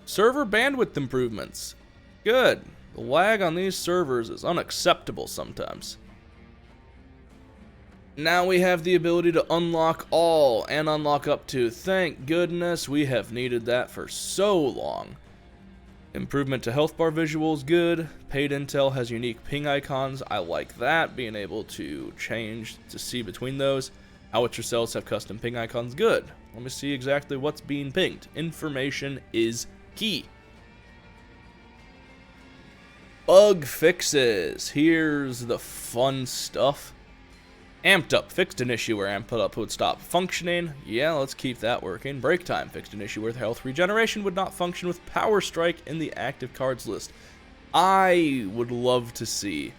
Server bandwidth improvements. Good. The lag on these servers is unacceptable sometimes. Now we have the ability to unlock all and unlock up to. Thank goodness, we have needed that for so long. Improvement to health bar visuals, good. Paid intel has unique ping icons. I like that, being able to change to see between those. Howitzer cells have custom ping icons, good. Let me see exactly what's being pinged. Information is key. Bug fixes. Here's the fun stuff. Amped up, fixed an issue where amped up would stop functioning. Yeah, let's keep that working. Break time, fixed an issue where health regeneration would not function with Power Strike in the active cards list. I would love to see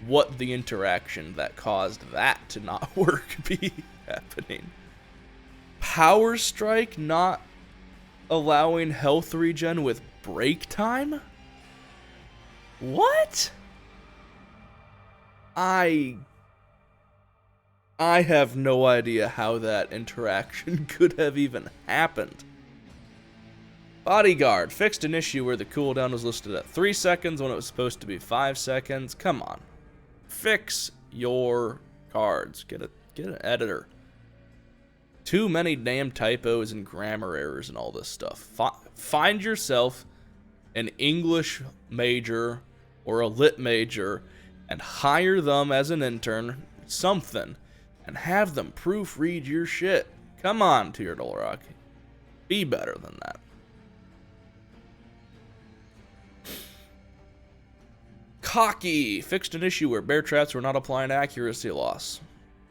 what the interaction that caused that to not work be happening. Power Strike not allowing health regen with break time? What? I have no idea how that interaction could have even happened. Bodyguard fixed an issue where the cooldown was listed at 3 seconds when it was supposed to be 5 seconds. Come on. Fix your cards. Get an editor. Too many damn typos and grammar errors and all this stuff. Find yourself an English major or a lit major and hire them as an intern, something, and have them proofread your shit. Come on, Turtle Rock. Be better than that. Cocky fixed an issue where bear traps were not applying accuracy loss.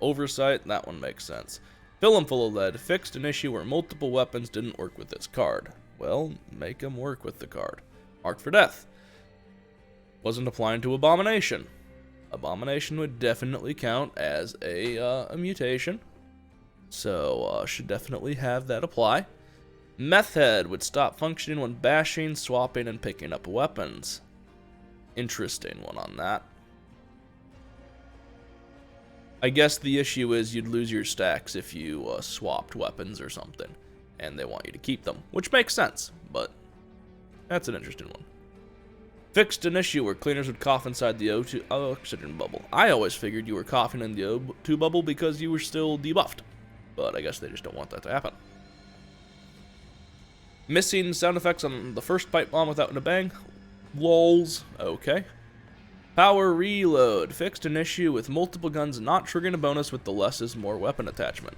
Oversight, that one makes sense. Fill 'em full of lead fixed an issue where multiple weapons didn't work with this card. Well, make them work with the card. Marked for death. Wasn't applying to Abomination. Abomination would definitely count as a mutation. So, should definitely have that apply. Meth Head would stop functioning when bashing, swapping, and picking up weapons. Interesting one on that. I guess the issue is you'd lose your stacks if you swapped weapons or something, and they want you to keep them, which makes sense, but that's an interesting one. Fixed an issue where cleaners would cough inside the O2 oxygen bubble. I always figured you were coughing in the O2 bubble because you were still debuffed, but I guess they just don't want that to happen. Missing sound effects on the first pipe bomb without a bang. Lols. Okay. Power reload. Fixed an issue with multiple guns not triggering a bonus with the less is more weapon attachment.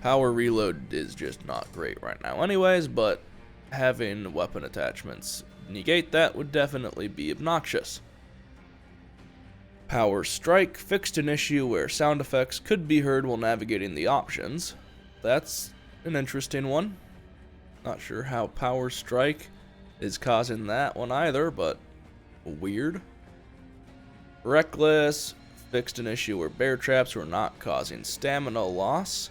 Power reload is just not great right now anyways, but having weapon attachments negate that would definitely be obnoxious. Power strike. Fixed an issue where sound effects could be heard while navigating the options. That's an interesting one. Not sure how power strike is causing that one either, but weird. Reckless fixed an issue where bear traps were not causing stamina loss.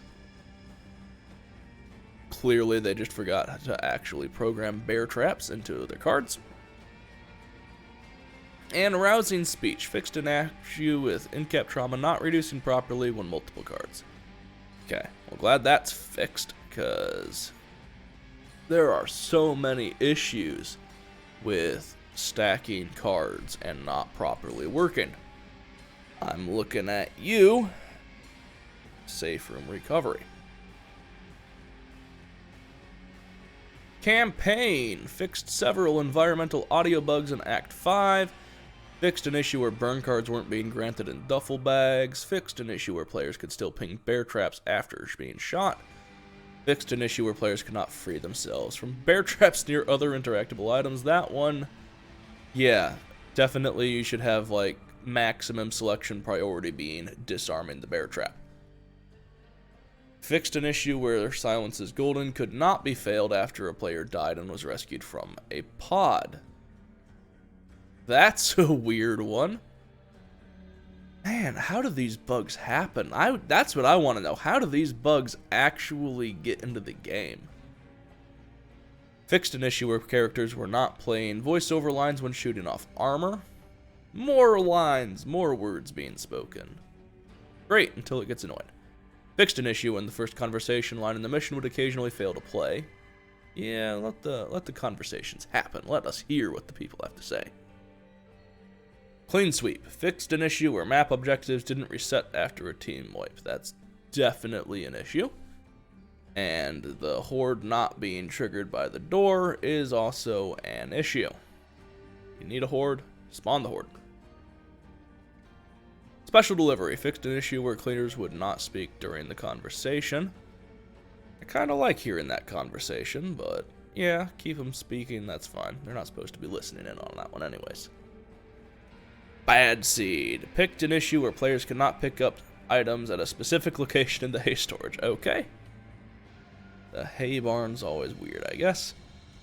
Clearly they just forgot to actually program bear traps into their cards. And rousing speech fixed an issue with in-cap trauma not reducing properly when multiple cards. Okay, well, glad that's fixed, because there are so many issues with stacking cards and not properly working. I'm looking at you. Safe room recovery. Campaign fixed several environmental audio bugs in Act 5. Fixed an issue where burn cards weren't being granted in duffel bags. Fixed an issue where players could still ping bear traps after being shot. Fixed an issue where players could not free themselves from bear traps near other interactable items. That one, yeah, definitely you should have like maximum selection priority being disarming the bear trap. Fixed an issue where Silence is Golden could not be failed after a player died and was rescued from a pod. That's a weird one. Man, how do these bugs happen? That's what I want to know. How do these bugs actually get into the game? Fixed an issue where characters were not playing voiceover lines when shooting off armor. More lines, more words being spoken. Great, until it gets annoying. Fixed an issue when the first conversation line in the mission would occasionally fail to play. Yeah, let the conversations happen. Let us hear what the people have to say. Clean sweep. Fixed an issue where map objectives didn't reset after a team wipe. That's definitely an issue. And the horde not being triggered by the door is also an issue. You need a horde, spawn the horde. Special delivery. Fixed an issue where cleaners would not speak during the conversation. I kind of like hearing that conversation, but yeah, keep them speaking, that's fine. They're not supposed to be listening in on that one anyways. Bad Seed. Picked an issue where players could not pick up items at a specific location in the hay storage. Okay. The hay barn's always weird, I guess.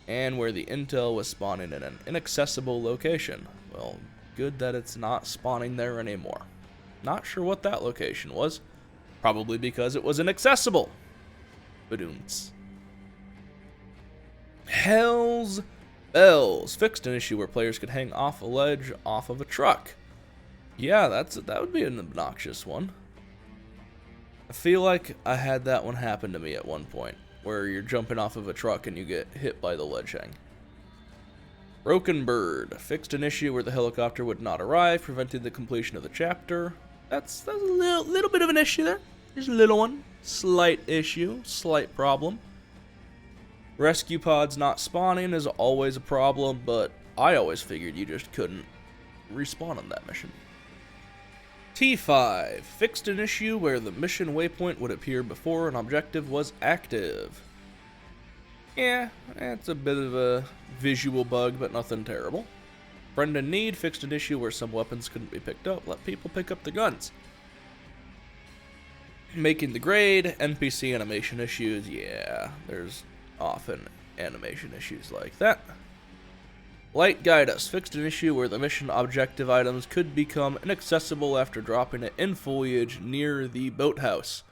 And where the intel was spawning in an inaccessible location. Well, good that it's not spawning there anymore. Not sure what that location was. Probably because it was inaccessible. Badoomts. Hell's Bells. Fixed an issue where players could hang off a ledge off of a truck. Yeah, that would be an obnoxious one. I feel like I had that one happen to me at one point, where you're jumping off of a truck and you get hit by the ledge hang. Broken Bird. Fixed an issue where the helicopter would not arrive, preventing the completion of the chapter. That's a little bit of an issue there. There's a little one. Slight issue. Slight problem. Rescue pods not spawning is always a problem, but I always figured you just couldn't respawn on that mission. T5. Fixed an issue where the mission waypoint would appear before an objective was active. Yeah, it's a bit of a visual bug, but nothing terrible. Friend in Need. Fixed an issue where some weapons couldn't be picked up. Let people pick up the guns. Making the grade. NPC animation issues. Yeah, there's often animation issues like that. Light Guide Us. Fixed an issue where the mission objective items could become inaccessible after dropping it in foliage near the boathouse.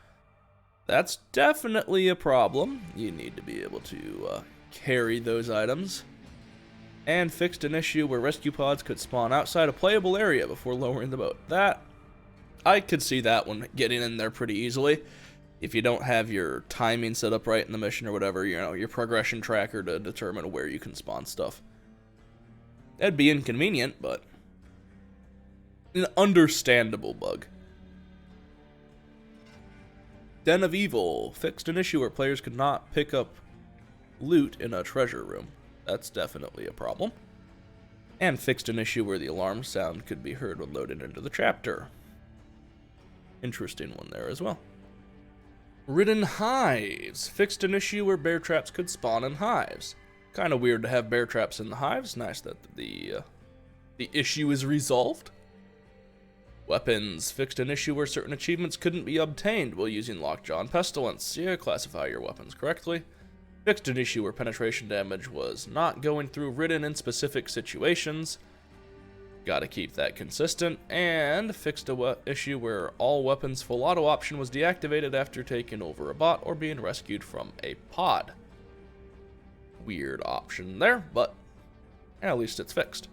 That's definitely a problem. You need to be able to carry those items. And fixed an issue where rescue pods could spawn outside a playable area before lowering the boat. That, I could see that one getting in there pretty easily. If you don't have your timing set up right in the mission or whatever, you know, your progression tracker to determine where you can spawn stuff. That'd be inconvenient, but an understandable bug. Den of Evil. Fixed an issue where players could not pick up loot in a treasure room. That's definitely a problem. And fixed an issue where the alarm sound could be heard when loaded into the chapter. Interesting one there as well. Ridden Hives. Fixed an issue where bear traps could spawn in hives. Kind of weird to have bear traps in the hives. Nice that the issue is resolved. Weapons. Fixed an issue where certain achievements couldn't be obtained while using Lockjaw and Pestilence. Yeah, classify your weapons correctly. Fixed an issue where penetration damage was not going through Ridden in specific situations. Gotta keep that consistent. And fixed a issue where all weapons full auto option was deactivated after taking over a bot or being rescued from a pod. Weird option there, but at least it's fixed.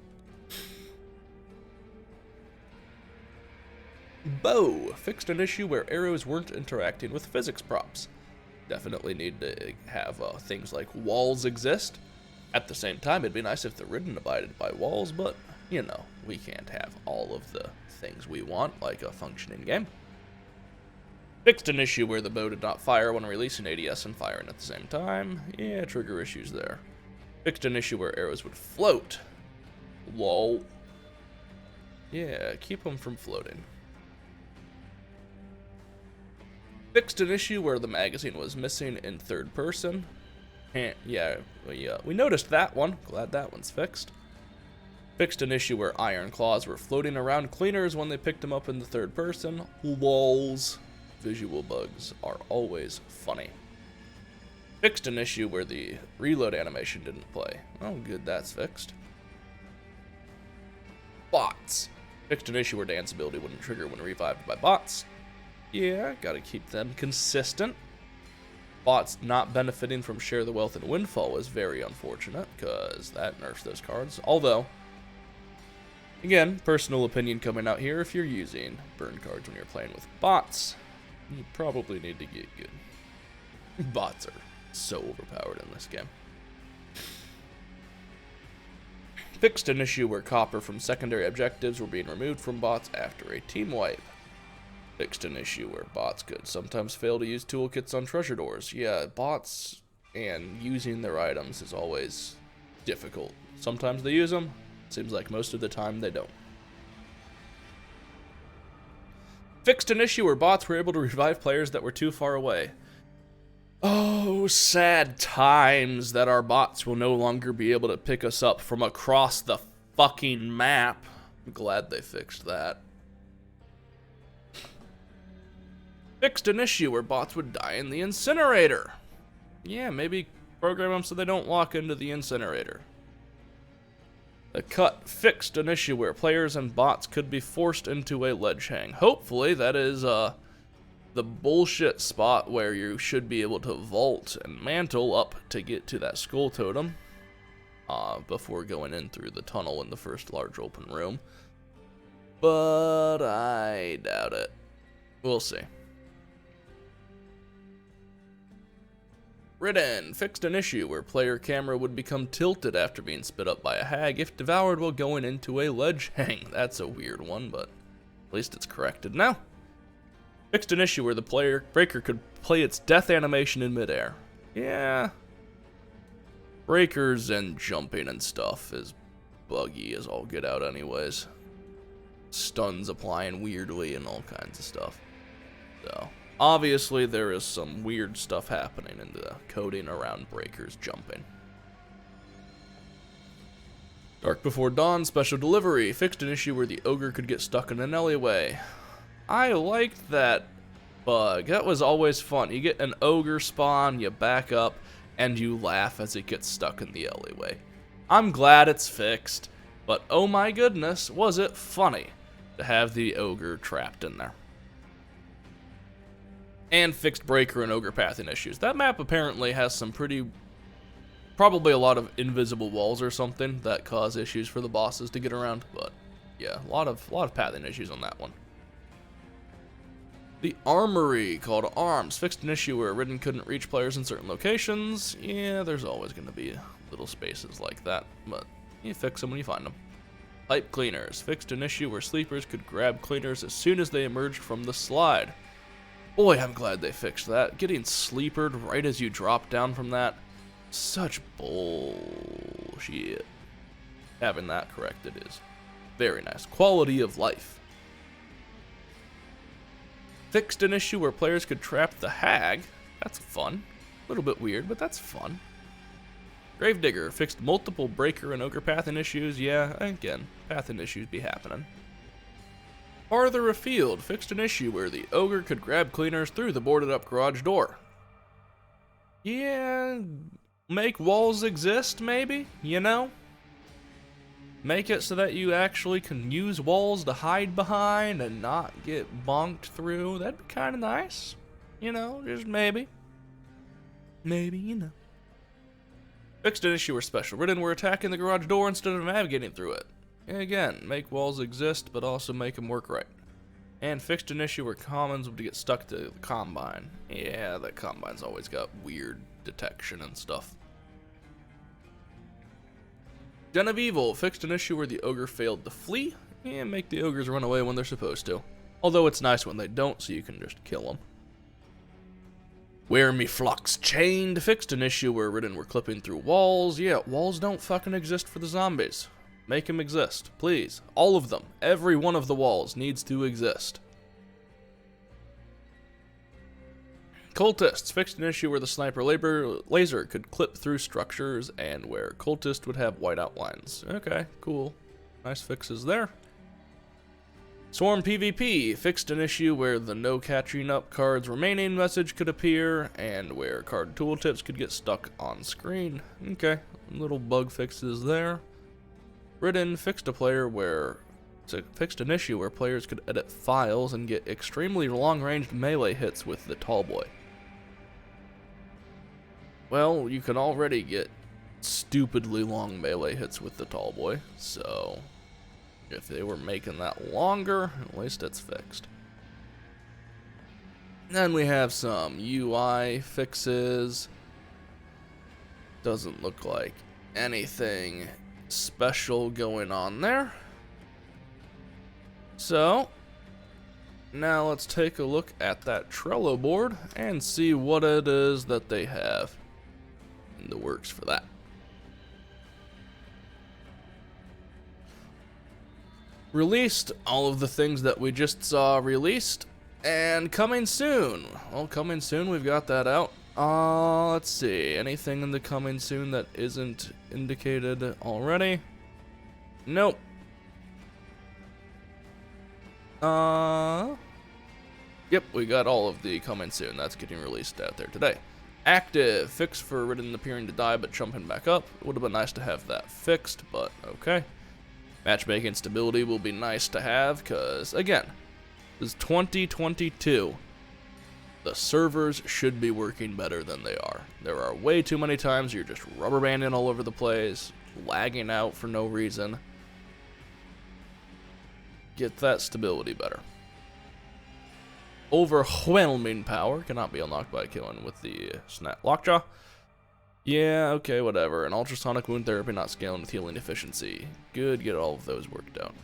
Bow. Fixed an issue where arrows weren't interacting with physics props. Definitely need to have things like walls exist. At the same time, it'd be nice if the Ridden abided by walls, but, you know, we can't have all of the things we want, like a functioning game. Fixed an issue where the bow did not fire when releasing ADS and firing at the same time. Yeah, trigger issues there. Fixed an issue where arrows would float. Lol. Yeah, keep them from floating. Fixed an issue where the magazine was missing in third person. Yeah, we noticed that one. Glad that one's fixed. Fixed an issue where iron claws were floating around cleaners when they picked them up in the third person. Lols. Visual bugs are always funny. Fixed an issue where the reload animation didn't play. Oh, good, that's fixed. Bots. Fixed an issue where dance ability wouldn't trigger when revived by bots. Yeah, gotta keep them consistent. Bots not benefiting from Share the Wealth and Windfall was very unfortunate, because that nerfs those cards. Although, again, personal opinion coming out here, if you're using burn cards when you're playing with bots, you probably need to get good. Bots are so overpowered in this game. Fixed an issue where copper from secondary objectives were being removed from bots after a team wipe. Fixed an issue where bots could sometimes fail to use toolkits on treasure doors. Yeah, bots and using their items is always difficult. Sometimes they use them. Seems like most of the time they don't. Fixed an issue where bots were able to revive players that were too far away. Oh, sad times that our bots will no longer be able to pick us up from across the fucking map. I'm glad they fixed that. Fixed an issue where bots would die in the incinerator. Yeah, maybe program them so they don't walk into the incinerator. The cut fixed an issue where players and bots could be forced into a ledge hang. Hopefully that is the bullshit spot where you should be able to vault and mantle up to get to that skull totem before going in through the tunnel in the first large open room. But I doubt it. We'll see. Ridden fixed an issue where player camera would become tilted after being spit up by a hag if devoured while going into a ledge hang. That's a weird one, but at least it's corrected now. Fixed an issue where the player breaker could play its death animation in midair. Yeah. Breakers and jumping and stuff is buggy as all get out anyways. Stuns applying weirdly and all kinds of stuff. So obviously there is some weird stuff happening in the coding around breakers jumping. Dark Before Dawn special delivery fixed an issue where the ogre could get stuck in an alleyway. I liked that bug. That was always fun. You get an ogre spawn, you back up, and you laugh as it gets stuck in the alleyway. I'm glad it's fixed, but oh my goodness, was it funny to have the ogre trapped in there. And fixed breaker and ogre pathing issues. That map apparently has some probably a lot of invisible walls or something that cause issues for the bosses to get around, but yeah, a lot of pathing issues on that one. The Armory, called Arms, fixed an issue where Ridden couldn't reach players in certain locations. Yeah, there's always going to be little spaces like that, but you fix them when you find them. Pipe Cleaners, fixed an issue where sleepers could grab cleaners as soon as they emerged from the slide. Boy, I'm glad they fixed that. Getting sleepered right as you drop down from that, such bullshit. Having that corrected is very nice. Quality of life. Fixed an issue where players could trap the hag. That's fun. A little bit weird, but that's fun. Gravedigger fixed multiple breaker and ogre pathing issues. Yeah, again, pathing issues be happening. Farther Afield fixed an issue where the ogre could grab cleaners through the boarded up garage door. Yeah, make walls exist maybe, you know? Make it so that you actually can use walls to hide behind and not get bonked through. That'd be kind of nice. You know, just maybe. Maybe, you know. Fixed an issue where special Ridden were attacking the garage door instead of navigating through it. Again, make walls exist, but also make them work right. And fixed an issue where commons would get stuck to the combine. Yeah, that combine's always got weird detection and stuff. Den of Evil fixed an issue where the ogre failed to flee, and make the ogres run away when they're supposed to. Although it's nice when they don't, so you can just kill them. Where Me Flux Chained fixed an issue where Ridden were clipping through walls. Yeah, walls don't fucking exist for the zombies. Make them exist, please. All of them. Every one of the walls needs to exist. Cultists fixed an issue where the sniper laser could clip through structures and where cultists would have white outlines. Okay, cool. Nice fixes there. Swarm PvP fixed an issue where the no catching up cards remaining message could appear and where card tooltips could get stuck on screen. Okay, little bug fixes there. Ridden fixed an issue where players could edit files and get extremely long-ranged melee hits with the tall boy. Well, you can already get stupidly long melee hits with the tall boy, so if they were making that longer, at least it's fixed. Then we have some UI fixes. Doesn't look like anything special going on there. So now let's take a look at that Trello board and see what it is that they have in the works for that. Released, all of the things that we just saw released, and coming soon. Well, coming soon, we've got that out. Let's see, anything in the coming soon that isn't indicated already? Nope. Yep, we got all of the coming soon. That's getting released out there today. Active, fix for Ridden appearing to die but jumping back up. It would have been nice to have that fixed, but okay. Matchmaking stability will be nice to have, because, again, this is 2022. The servers should be working better than they are. There are way too many times you're just rubber banding all over the place, lagging out for no reason. Get that stability better. Overwhelming power cannot be unlocked by killing with the snap lockjaw. Yeah, okay, whatever. And ultrasonic wound therapy not scaling with healing efficiency. Good, get all of those worked out.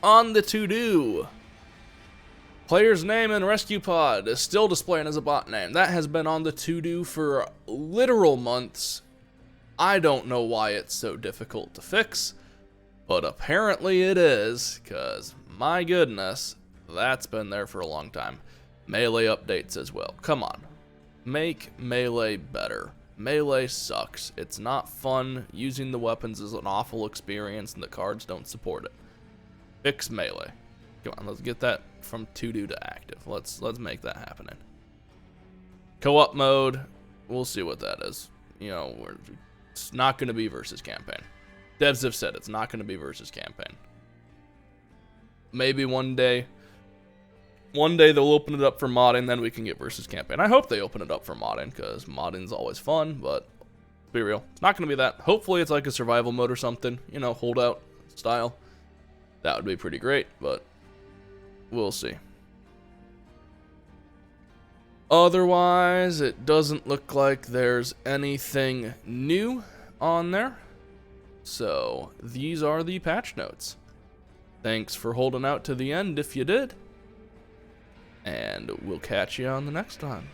On the to-do. Player's name in rescue pod is still displaying as a bot name. That has been on the to-do for literal months. I don't know why it's so difficult to fix, but apparently it is, because my goodness, that's been there for a long time. Melee updates as well. Come on. Make Melee better. Melee sucks. It's not fun. Using the weapons is an awful experience, and the cards don't support it. Fix Melee. Come on, let's get that from to-do to active. Let's make that happen. Co-op mode, we'll see what that is. You know, it's not going to be versus campaign. Devs have said it's not going to be versus campaign. Maybe one day they'll open it up for modding, then we can get versus campaign. I hope they open it up for modding, because modding's always fun, but let's be real. It's not going to be that. Hopefully it's like a survival mode or something, you know, holdout style. That would be pretty great, but we'll see. Otherwise, it doesn't look like there's anything new on there. So, these are the patch notes. Thanks for holding out to the end if you did. And we'll catch you on the next time.